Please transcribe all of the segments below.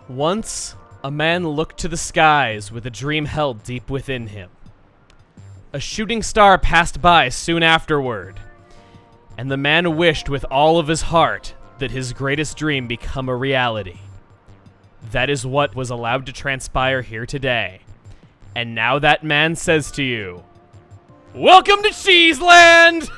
Once, a man looked to the skies with a dream held deep within him. A shooting star passed by soon afterward, and the man wished with all of his heart that his greatest dream become a reality. That is what was allowed to transpire here today. And now that man says to you, welcome to Cheeseland!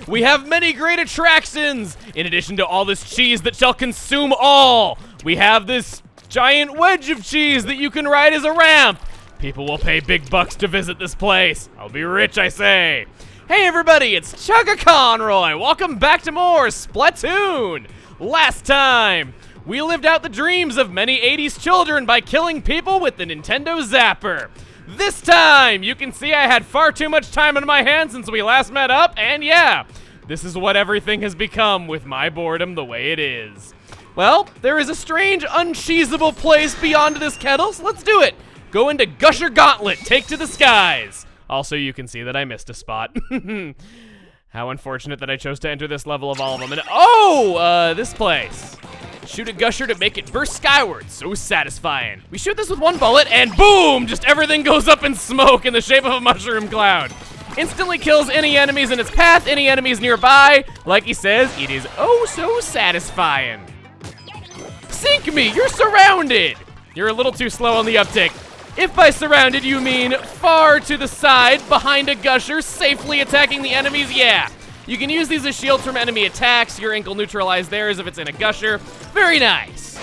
We have many great attractions! In addition to all this cheese that shall consume all, we have this giant wedge of cheese that you can ride as a ramp. People will pay big bucks to visit this place. I'll be rich, I say. Hey everybody, it's Chugga Conroy. Welcome back to more Splatoon. Last time, we lived out the dreams of many 80s children by killing people with the Nintendo Zapper. This time, you can see I had far too much time on my hands since we last met up, and yeah, this is what everything has become with my boredom the way it is. Well, there is a strange, uncheesable place beyond this kettle, so let's do it. Go into Gusher Gauntlet, take to the skies. Also, you can see that I missed a spot. How unfortunate that I chose to enter this level of all of them. And this place. Shoot a Gusher to make it burst skyward. So satisfying. We shoot this with one bullet, and boom! Just everything goes up in smoke in the shape of a mushroom cloud. Instantly kills any enemies in its path, any enemies nearby. Like he says, it is oh so satisfying. Sink me! You're surrounded! You're a little too slow on the uptick. If by surrounded you mean far to the side, behind a Gusher, safely attacking the enemies, yeah. You can use these as shields from enemy attacks. Your ink will neutralize theirs if it's in a Gusher. Very nice.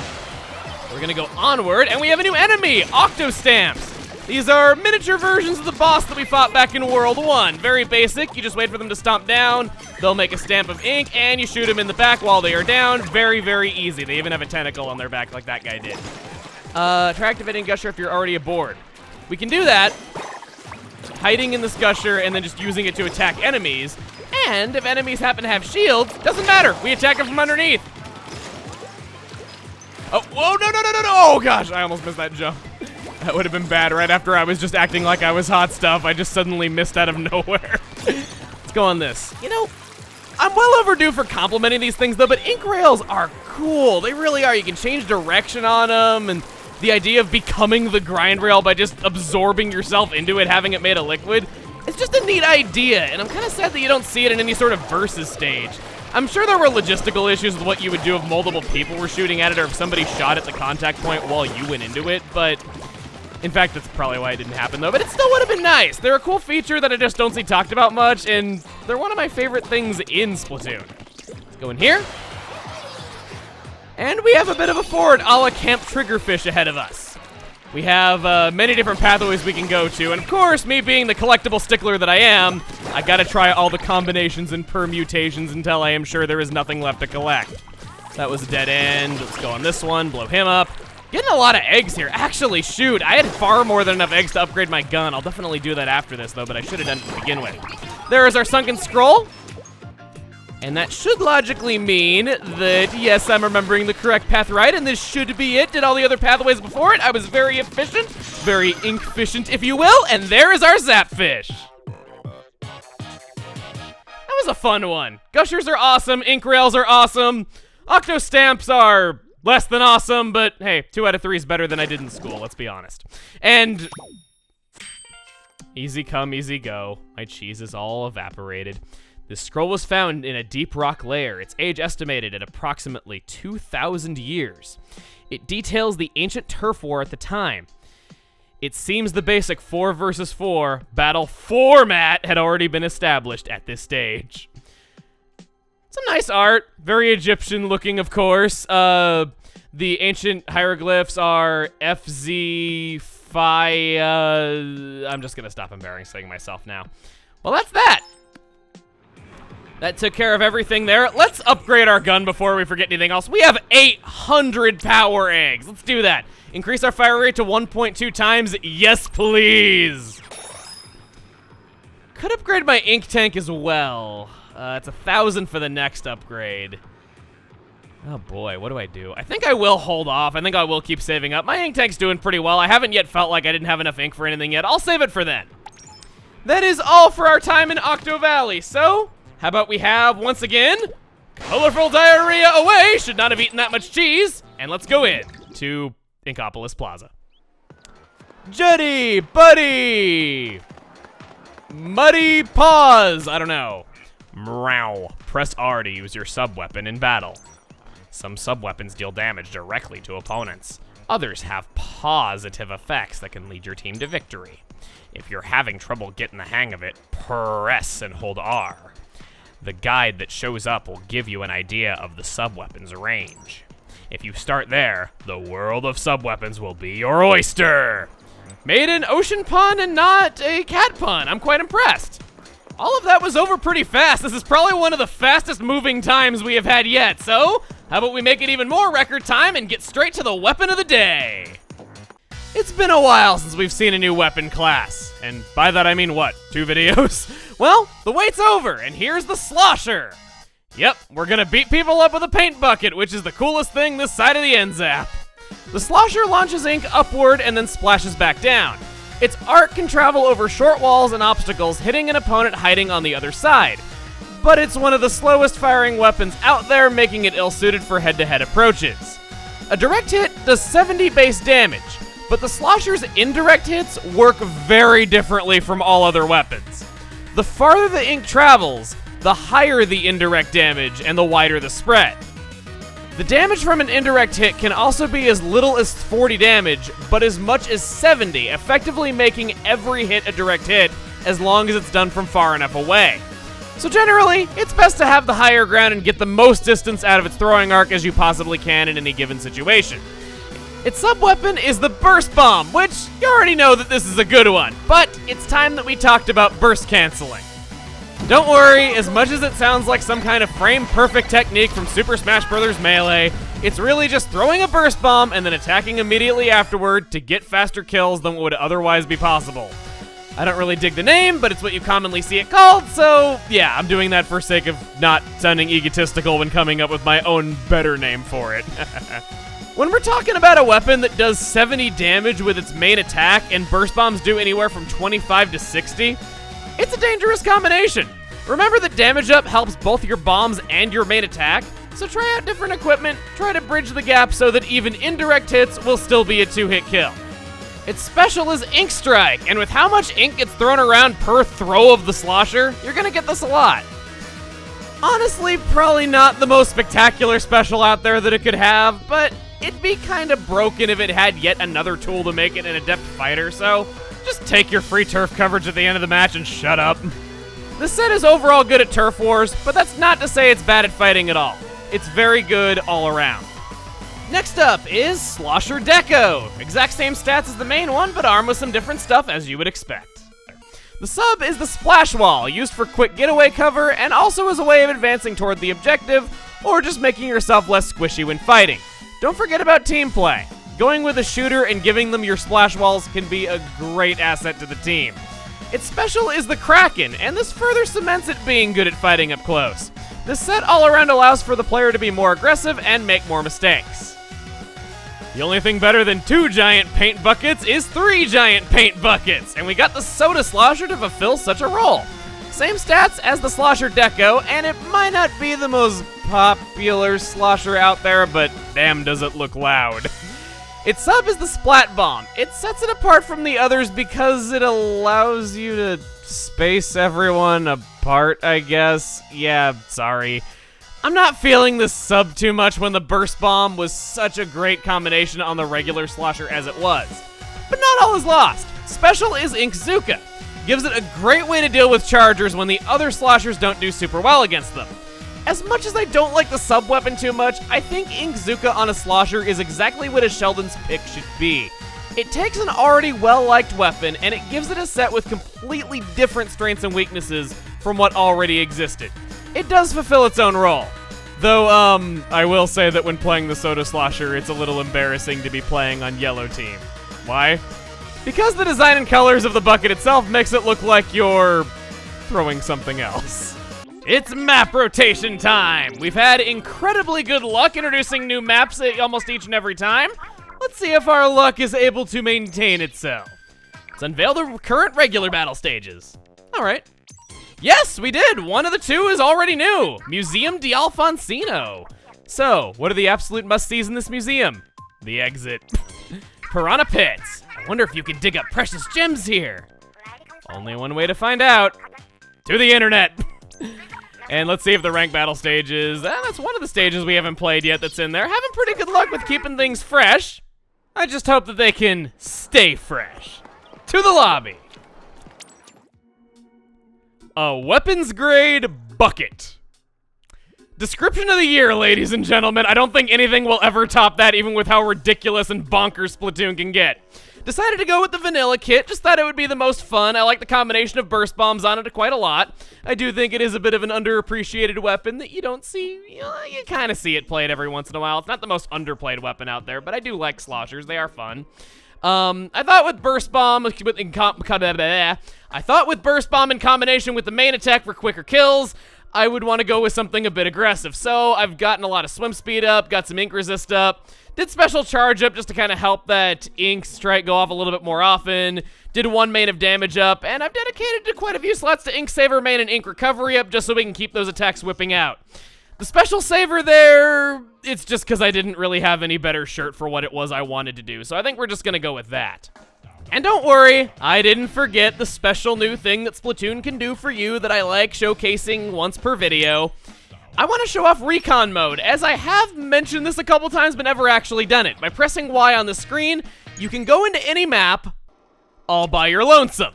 We're gonna go onward, and we have a new enemy, Octostamps. These are miniature versions of the boss that we fought back in World 1. Very basic, you just wait for them to stomp down, they'll make a stamp of ink, and you shoot them in the back while they are down. Very, very easy. They even have a tentacle on their back like that guy did. Try activating Gusher if you're already aboard. We can do that, hiding in this Gusher and then just using it to attack enemies. And if enemies happen to have shields, doesn't matter. We attack them from underneath. Oh, whoa, no. Oh gosh, I almost missed that jump. That would have been bad right after I was just acting like I was hot stuff. I just suddenly missed out of nowhere. Let's go on this. You know, I'm well overdue for complimenting these things though, but ink rails are cool. They really are. You can change direction on them, and the idea of becoming the grind rail by just absorbing yourself into it, having it made a liquid, it's just a neat idea, and I'm kind of sad that you don't see it in any sort of versus stage. I'm sure there were logistical issues with what you would do if multiple people were shooting at it or if somebody shot at the contact point while you went into it, but in fact, that's probably why it didn't happen though, but it still would have been nice. They're a cool feature that I just don't see talked about much, and they're one of my favorite things in Splatoon. Let's go in here. And we have a bit of a ford a la Camp Triggerfish ahead of us. We have many different pathways we can go to, and of course, me being the collectible stickler that I am, I gotta try all the combinations and permutations until I am sure there is nothing left to collect. That was a dead end. Let's go on this one, blow him up. Getting a lot of eggs here. Actually, shoot, I had far more than enough eggs to upgrade my gun. I'll definitely do that after this, though, but I should have done it to begin with. There is our sunken scroll. And that should logically mean that, yes, I'm remembering the correct path right, and this should be it. Did all the other pathways before it. I was very efficient, very ink-efficient, if you will, and there is our Zapfish. That was a fun one. Gushers are awesome, ink rails are awesome, Octostamps are less than awesome, but hey, 2 out of 3 is better than I did in school, let's be honest. And easy come, easy go. My cheese is all evaporated. This scroll was found in a deep rock layer, its age estimated at approximately 2,000 years. It details the ancient turf war at the time. It seems the basic 4 versus 4 battle format had already been established at this stage. Some nice art, very Egyptian looking, of course. The ancient hieroglyphs are FZ Phi. I'm just gonna stop embarrassing myself now. Well, that's that. That took care of everything there. Let's upgrade our gun before we forget anything else. We have 800 power eggs. Let's do that. Increase our fire rate to 1.2 times. Yes, please. Could upgrade my ink tank as well. It's 1,000 for the next upgrade. Oh boy, what do I do? I think I will hold off. I think I will keep saving up. My ink tank's doing pretty well. I haven't yet felt like I didn't have enough ink for anything yet. I'll save it for then. That is all for our time in Octo Valley. So, how about we have, once again, colorful diarrhea away. Should not have eaten that much cheese. And let's go in to Inkopolis Plaza. Jetty, buddy! Muddy paws, I don't know. Meow. Press R to use your sub-weapon in battle. Some sub-weapons deal damage directly to opponents. Others have positive effects that can lead your team to victory. If you're having trouble getting the hang of it, press and hold R. The guide that shows up will give you an idea of the sub-weapon's range. If you start there, the world of sub-weapons will be your oyster. Made an ocean pun and not a cat pun. I'm quite impressed. All of that was over pretty fast. This is probably one of the fastest moving times we have had yet. So, how about we make it even more record time and get straight to the weapon of the day? It's been a while since we've seen a new weapon class. And by that I mean what, 2 videos? Well, the wait's over, and here's the slosher. Yep, we're gonna beat people up with a paint bucket, which is the coolest thing this side of the end zap. The slosher launches ink upward and then splashes back down. Its arc can travel over short walls and obstacles, hitting an opponent hiding on the other side. But it's one of the slowest firing weapons out there, making it ill-suited for head-to-head approaches. A direct hit does 70 base damage, but the slosher's indirect hits work very differently from all other weapons. The farther the ink travels, the higher the indirect damage and the wider the spread. The damage from an indirect hit can also be as little as 40 damage, but as much as 70, effectively making every hit a direct hit as long as it's done from far enough away. So generally, it's best to have the higher ground and get the most distance out of its throwing arc as you possibly can in any given situation. Its sub-weapon is the Burst Bomb, which you already know that this is a good one, but it's time that we talked about burst canceling. Don't worry, as much as it sounds like some kind of frame-perfect technique from Super Smash Bros. Melee, it's really just throwing a burst bomb and then attacking immediately afterward to get faster kills than what would otherwise be possible. I don't really dig the name, but it's what you commonly see it called, so yeah, I'm doing that for sake of not sounding egotistical when coming up with my own better name for it. When we're talking about a weapon that does 70 damage with its main attack and burst bombs do anywhere from 25 to 60, it's a dangerous combination. Remember that damage up helps both your bombs and your main attack, so try out different equipment, try to bridge the gap so that even indirect hits will still be a 2-hit kill. Its special is Ink Strike, and with how much ink gets thrown around per throw of the slosher, you're gonna get this a lot. Honestly, probably not the most spectacular special out there that it could have, but it'd be kinda broken if it had yet another tool to make it an adept fighter, so just take your free turf coverage at the end of the match and shut up. This set is overall good at turf wars, but that's not to say it's bad at fighting at all. It's very good all around. Next up is Slosher Deco. Exact same stats as the main one, but armed with some different stuff as you would expect. The sub is the splash wall, used for quick getaway cover and also as a way of advancing toward the objective or just making yourself less squishy when fighting. Don't forget about team play. Going with a shooter and giving them your splash walls can be a great asset to the team. Its special is the Kraken, and this further cements it being good at fighting up close. This set all around allows for the player to be more aggressive and make more mistakes. The only thing better than 2 giant paint buckets is 3 giant paint buckets, and we got the Soda Slosher to fulfill such a role. Same stats as the Slosher Deco, and it might not be the most popular slosher out there, but damn does it look loud. Its sub is the Splat Bomb. It sets it apart from the others because it allows you to space everyone apart, I guess. Yeah, sorry. I'm not feeling this sub too much when the Burst Bomb was such a great combination on the regular slosher as it was. But not all is lost. Special is Inkzuka. Gives it a great way to deal with chargers when the other sloshers don't do super well against them. As much as I don't like the sub-weapon too much, I think Inkzuka on a slosher is exactly what a Sheldon's pick should be. It takes an already well-liked weapon, and it gives it a set with completely different strengths and weaknesses from what already existed. It does fulfill its own role. Though, I will say that when playing the Soda Slosher, it's a little embarrassing to be playing on yellow team. Why? Because the design and colors of the bucket itself makes it look like you're throwing something else. It's map rotation time! We've had incredibly good luck introducing new maps almost each and every time. Let's see if our luck is able to maintain itself. Let's unveil the current regular battle stages. Alright. Yes, we did! One of the 2 is already new! Museum di Alfonsino. So, what are the absolute must-sees in this museum? The exit. Piranha Pits. I wonder if you can dig up precious gems here. Only one way to find out. To the internet. And let's see if the rank battle stages. That's one of the stages we haven't played yet that's in there. Having pretty good luck with keeping things fresh. I just hope that they can stay fresh. To the lobby. A weapons grade bucket. Description of the year, ladies and gentlemen. I don't think anything will ever top that, even with how ridiculous and bonkers Splatoon can get. Decided to go with the vanilla kit, just thought it would be the most fun. I like the combination of burst bombs on it quite a lot. I do think it is a bit of an underappreciated weapon that you don't see, you kind of see it played every once in a while. It's not the most underplayed weapon out there, but I do like sloshers, they are fun. I thought with burst bomb, in combination with the main attack for quicker kills, I would want to go with something a bit aggressive. So I've gotten a lot of swim speed up, got some ink resist up, did special charge up just to kind of help that ink strike go off a little bit more often, did 1 main of damage up, and I've dedicated to quite a few slots to ink saver main and ink recovery up just so we can keep those attacks whipping out. The special saver there, it's just because I didn't really have any better shirt for what it was I wanted to do, so I think we're just going to go with that. And don't worry, I didn't forget the special new thing that Splatoon can do for you that I like showcasing once per video. I want to show off recon mode, as I have mentioned this a couple times but never actually done it. By pressing Y on the screen, you can go into any map all by your lonesome.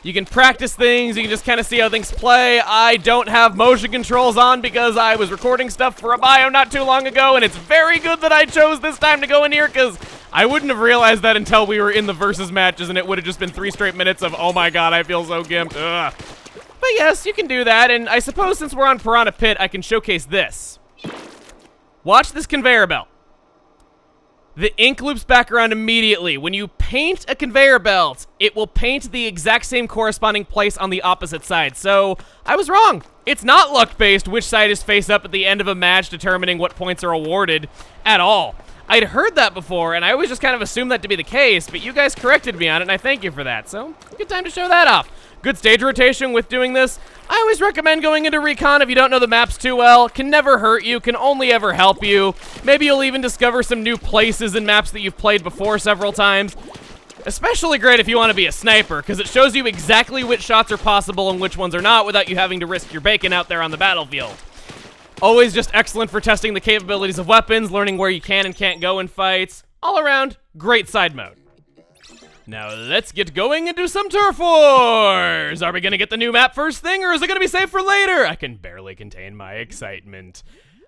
You can practice things, you can just kind of see how things play. I don't have motion controls on because I was recording stuff for a bio not too long ago, and it's very good that I chose this time to go in here because I wouldn't have realized that until we were in the versus matches, and it would have just been 3 straight minutes of, oh my god, I feel so gimped. Ugh. But yes, you can do that, and I suppose since we're on Piranha Pit, I can showcase this. Watch this conveyor belt. The ink loops back around immediately. When you paint a conveyor belt, it will paint the exact same corresponding place on the opposite side. So, I was wrong. It's not luck-based which side is face up at the end of a match determining what points are awarded at all. I'd heard that before, and I always just kind of assumed that to be the case, but you guys corrected me on it, and I thank you for that. So, good time to show that off. Good stage rotation with doing this. I always recommend going into recon if you don't know the maps too well. Can never hurt you, can only ever help you. Maybe you'll even discover some new places in maps that you've played before several times. Especially great if you want to be a sniper, because it shows you exactly which shots are possible and which ones are not without you having to risk your bacon out there on the battlefield. Always just excellent for testing the capabilities of weapons, learning where you can and can't go in fights. All around, great side mode. Now let's get going and do some turf wars! Are we gonna get the new map first thing, or is it gonna be saved for later? I can barely contain my excitement.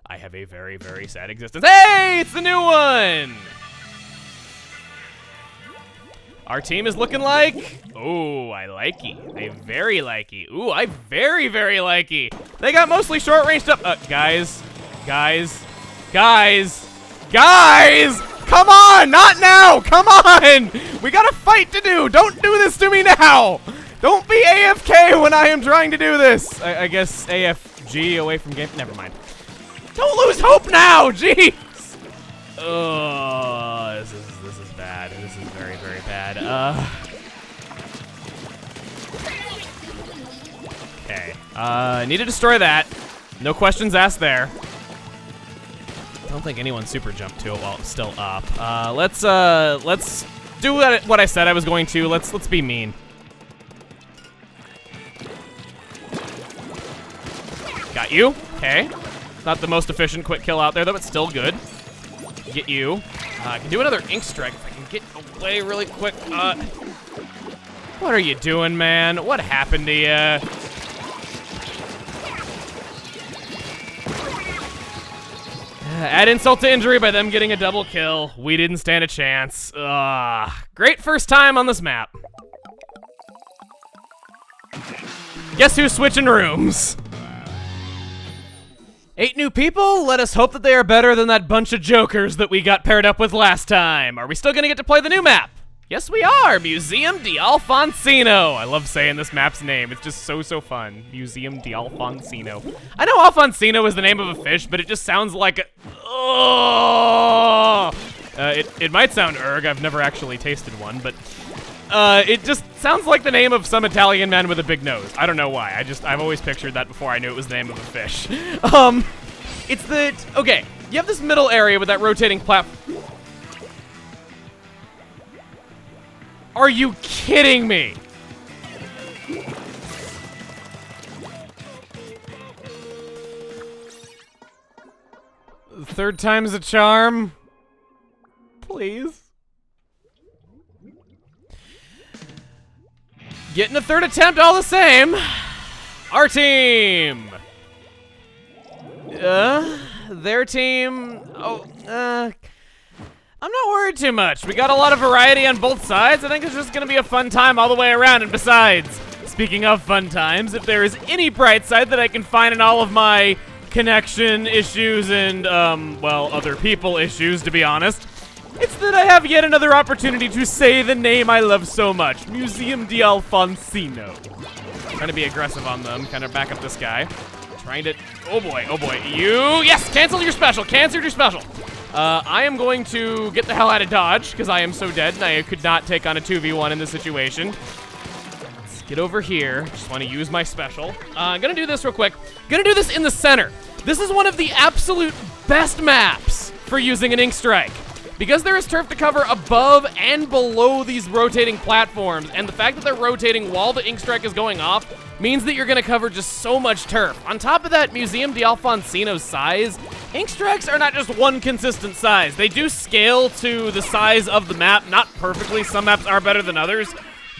I have a very, very sad existence. Hey, it's the new one! Our team is looking like... Oh, I likey. I very likey. Ooh, I very, very likey. They got mostly short-range stuff. Guys. Come on, not now. Come on. We got a fight to do. Don't do this to me now. Don't be AFK when I am trying to do this. I guess AFG away from game. Never mind. Don't lose hope now. Jeez. Oh, this is bad. This is very, very bad. Okay. Need to destroy that. No questions asked there. I don't think anyone super jumped to it while it's still up. Let's do what I said I was going to. Let's be mean. Got you. Okay. Not the most efficient quick kill out there, though, but still good. Get you. I can do another ink strike if I can get away really quick. What are you doing, man? What happened to you? Add insult to injury by them getting a double kill. We didn't stand a chance. Great first time on this map. Guess who's switching rooms? 8 new people? Let us hope that they are better than that bunch of jokers that we got paired up with last time. Are we still gonna get to play the new map? Yes, we are! Museum di Alfonsino. I love saying this map's name. It's just so fun. Museum di Alfonsino. I know Alfonsino is the name of a fish, but it just sounds like a... Oh! It might sound erg. I've never actually tasted one, but... it just sounds like the name of some Italian man with a big nose. I don't know why. I've always pictured that before I knew it was the name of a fish. Okay, you have this middle area with that rotating platform. Are you kidding me? Third time's a charm. Please. Getting a third attempt all the same. Our team. Their team. I'm not worried too much. We got a lot of variety on both sides. I think it's just gonna be a fun time all the way around. And besides, speaking of fun times, if there is any bright side that I can find in all of my connection issues and, well, other people issues, to be honest, it's that I have yet another opportunity to say the name I love so much, Museum di Alfonsino. Trying to be aggressive on them, kind of back up this guy. Trying to, oh boy, yes, cancel your special, I am going to get the hell out of dodge, because I am so dead, and I could not take on a 2v1 in this situation. Let's get over here, just want to use my special. I'm gonna do this real quick. Gonna do this in the center. This is one of the absolute best maps for using an Ink Strike. Because there is turf to cover above and below these rotating platforms, and the fact that they're rotating while the Ink Strike is going off means that you're gonna cover just so much turf. On top of that, Museum di Alfonsino's size, Ink Strikes are not just one consistent size. They do scale to the size of the map, not perfectly, some maps are better than others.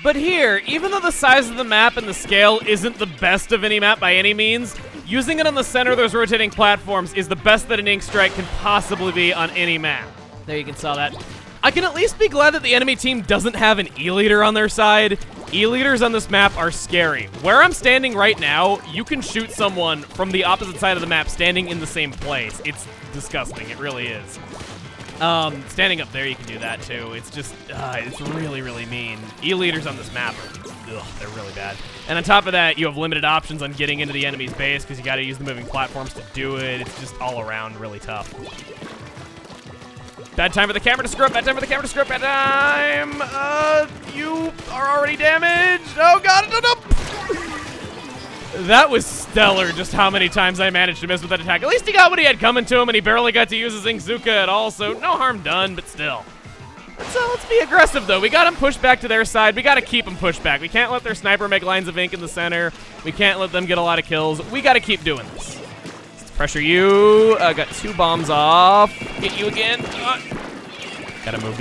But here, even though the size of the map and the scale isn't the best of any map by any means, using it on the center of those rotating platforms is the best that an Ink Strike can possibly be on any map. There, you can saw that. I can at least be glad that the enemy team doesn't have an E-Leader on their side. E-Leaders on this map are scary. Where I'm standing right now, you can shoot someone from the opposite side of the map standing in the same place. It's disgusting, it really is. Standing up there, you can do that too. It's just, it's really, really mean. E-Leaders on this map are, they're really bad. And on top of that, you have limited options on getting into the enemy's base because you gotta use the moving platforms to do it. It's just all around really tough. Bad time for the camera to screw up, bad time. You are already damaged. Oh god, no. That was stellar, just how many times I managed to miss with that attack. At least he got what he had coming to him, and he barely got to use his Inkzuka at all, so no harm done, but still. Let's be aggressive, though. We got him pushed back to their side. We got to keep them pushed back. We can't let their sniper make lines of ink in the center. We can't let them get a lot of kills. We got to keep doing this. Pressure you. Got 2 bombs off. Get you again. Gotta move.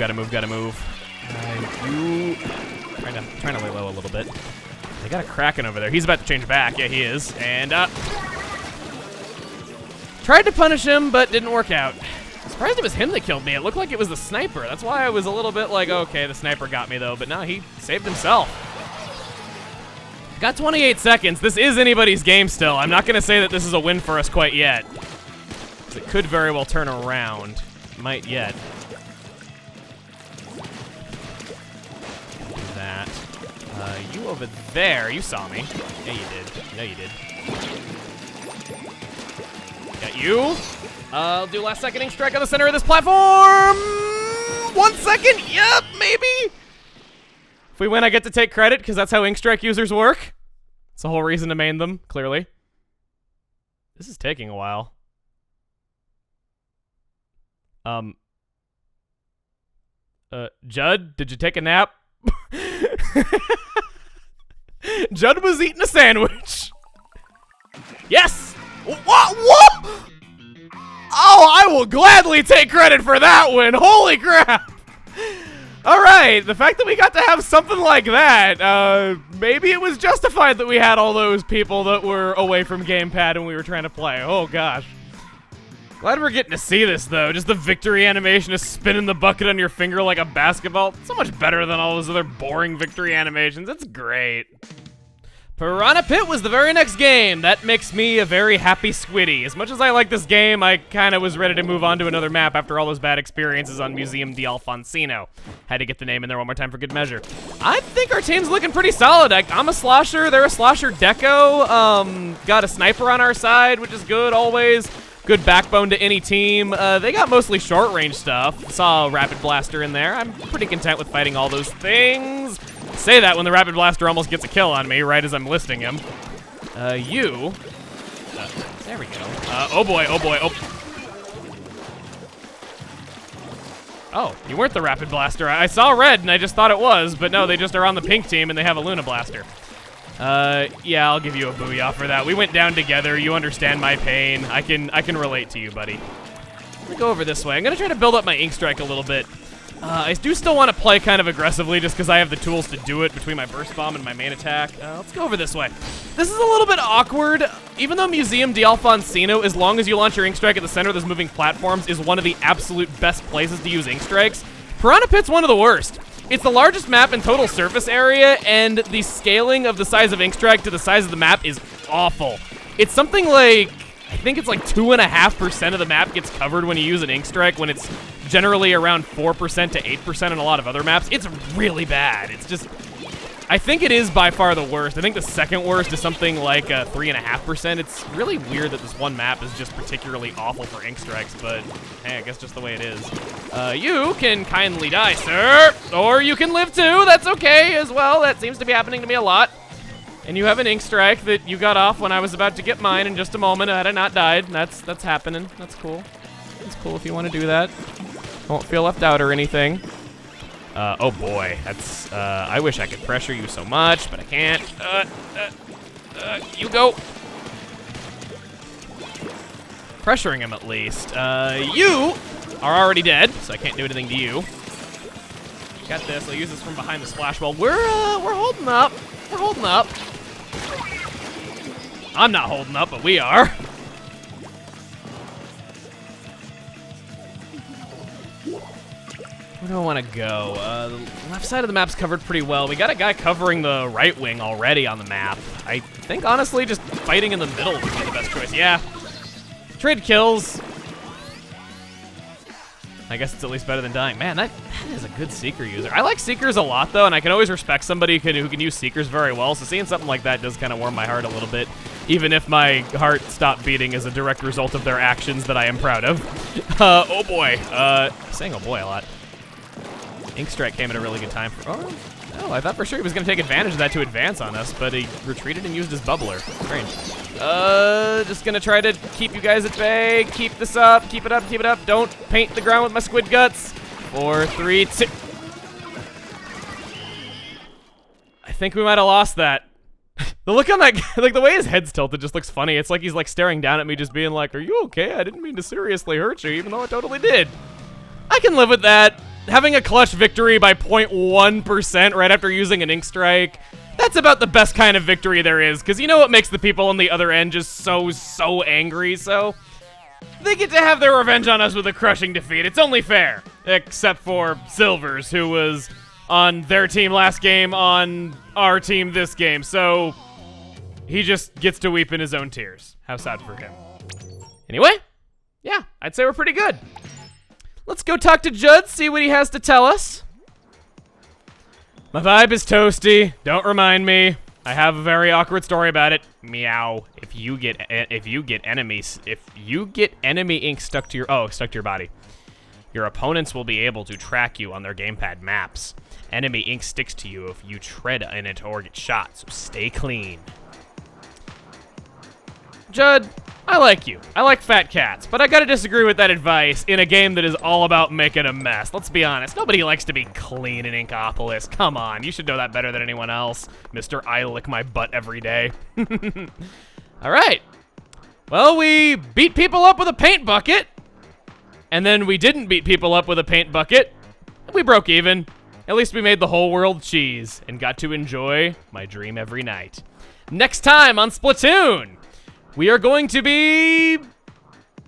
You trying to lay low a little bit. They got a Kraken over there. He's about to change back. Yeah, he is. And tried to punish him, but didn't work out. Surprised it was him that killed me. It looked like it was the sniper. That's why I was a little bit like, okay, the sniper got me though. But no, he saved himself. Got 28 seconds. This is anybody's game still. I'm not going to say that this is a win for us quite yet. It could very well turn around. Might yet. Do that. You over there. You saw me. Yeah, you did. No, you did. Got you. I'll do last second Ink Strike on the center of this platform. 1 second. Yep, maybe. If we win, I get to take credit, because that's how Ink Strike users work. It's the whole reason to main them, clearly. This is taking a while. Judd, did you take a nap? Judd was eating a sandwich. Yes! What? Oh, I will gladly take credit for that win. Holy crap! All right, the fact that we got to have something like that, maybe it was justified that we had all those people that were away from gamepad when we were trying to play. Oh, gosh. Glad we're getting to see this, though. Just the victory animation of spinning the bucket on your finger like a basketball. So much better than all those other boring victory animations. It's great. Piranha Pit was the very next game. That makes me a very happy squiddy. As much as I like this game, I kind of was ready to move on to another map after all those bad experiences on Museum di Alfonsino. Had to get the name in there one more time for good measure. I think our team's looking pretty solid. I'm a slosher, they're a slosher deco. Got a sniper on our side, which is good always. Good backbone to any team. They got mostly short-range stuff. Saw a Rapid Blaster in there. I'm pretty content with fighting all those things. Say that when the Rapid Blaster almost gets a kill on me right as I'm listing him. There we go. Oh boy. Oh, you weren't the Rapid Blaster. I saw red and I just thought it was, but no, they just are on the pink team and they have a Luna Blaster. Yeah, I'll give you a booyah for that. We went down together. You understand my pain. I can relate to you, buddy. I'm gonna go over this way. I'm gonna try to build up my Ink Strike a little bit. I do still want to play kind of aggressively just because I have the tools to do it between my Burst Bomb and my main attack. Let's go over this way. This is a little bit awkward. Even though Museum d'Alfonsino, as long as you launch your Ink Strike at the center of those moving platforms, is one of the absolute best places to use Ink Strikes, Piranha Pit's one of the worst. It's the largest map in total surface area, and the scaling of the size of Ink Strike to the size of the map is awful. It's something like, I think it's like 2.5% of the map gets covered when you use an Ink Strike, when it's generally around 4% to 8% on a lot of other maps. It's really bad. It's just, I think it is by far the worst. I think the second worst is something like 3.5%. It's really weird that this one map is just particularly awful for Ink Strikes, but hey, I guess just the way it is. You can kindly die, sir, or you can live too. That's okay as well. That seems to be happening to me a lot. And you have an Ink Strike that you got off when I was about to get mine in just a moment had I not died. That's happening. That's cool. It's cool if you want to do that. I won't feel left out or anything. Oh boy, that's, I wish I could pressure you so much, but I can't. You go. Pressuring him at least. You are already dead, so I can't do anything to you. Got this, I'll use this from behind the splash wall. We're holding up. We're holding up. I'm not holding up, but we are. Where do I want to go? The left side of the map's covered pretty well. We got a guy covering the right wing already on the map. I think, honestly, just fighting in the middle would be the best choice. Yeah. Trade kills. I guess it's at least better than dying. Man, that is a good Seeker user. I like Seekers a lot, though, and I can always respect somebody who can use Seekers very well, so seeing something like that does kind of warm my heart a little bit, even if my heart stopped beating as a direct result of their actions that I am proud of. Oh boy. Saying oh boy a lot. Ink Strike came at a really good time for, oh, I thought for sure he was going to take advantage of that to advance on us, but he retreated and used his bubbler. Strange. Just going to try to keep you guys at bay. Keep this up. Keep it up. Keep it up. Don't paint the ground with my squid guts. 4, 3, 2. I think we might have lost that. The look on that guy, like the way his head's tilted just looks funny. It's like he's like staring down at me just being like, are you okay? I didn't mean to seriously hurt you, even though I totally did. I can live with that. Having a clutch victory by 0.1% right after using an Ink Strike, that's about the best kind of victory there is, because you know what makes the people on the other end just so angry, so they get to have their revenge on us with a crushing defeat. It's only fair, except for Silvers, who was on their team last game, on our team this game, so he just gets to weep in his own tears. How sad for him. Anyway, yeah, I'd say we're pretty good. Let's go talk to Judd, see what he has to tell us. My vibe is toasty. Don't remind me. I have a very awkward story about it. Meow. If you get enemy ink stuck to your body, your opponents will be able to track you on their gamepad maps. Enemy ink sticks to you if you tread in it or get shot, so stay clean. Judd, I like you. I like fat cats, but I gotta disagree with that advice in a game that is all about making a mess. Let's be honest, nobody likes to be clean in Inkopolis. Come on, you should know that better than anyone else, Mr. I lick my butt every day. All right. Well, we beat people up with a paint bucket, and then we didn't beat people up with a paint bucket. We broke even. At least we made the whole world cheese and got to enjoy my dream every night. Next time on Splatoon, we are going to be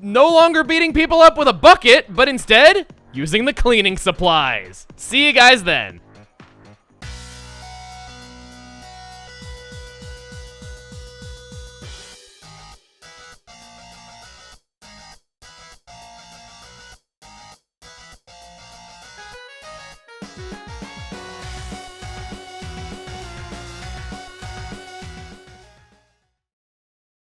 no longer beating people up with a bucket, but instead using the cleaning supplies. See you guys then.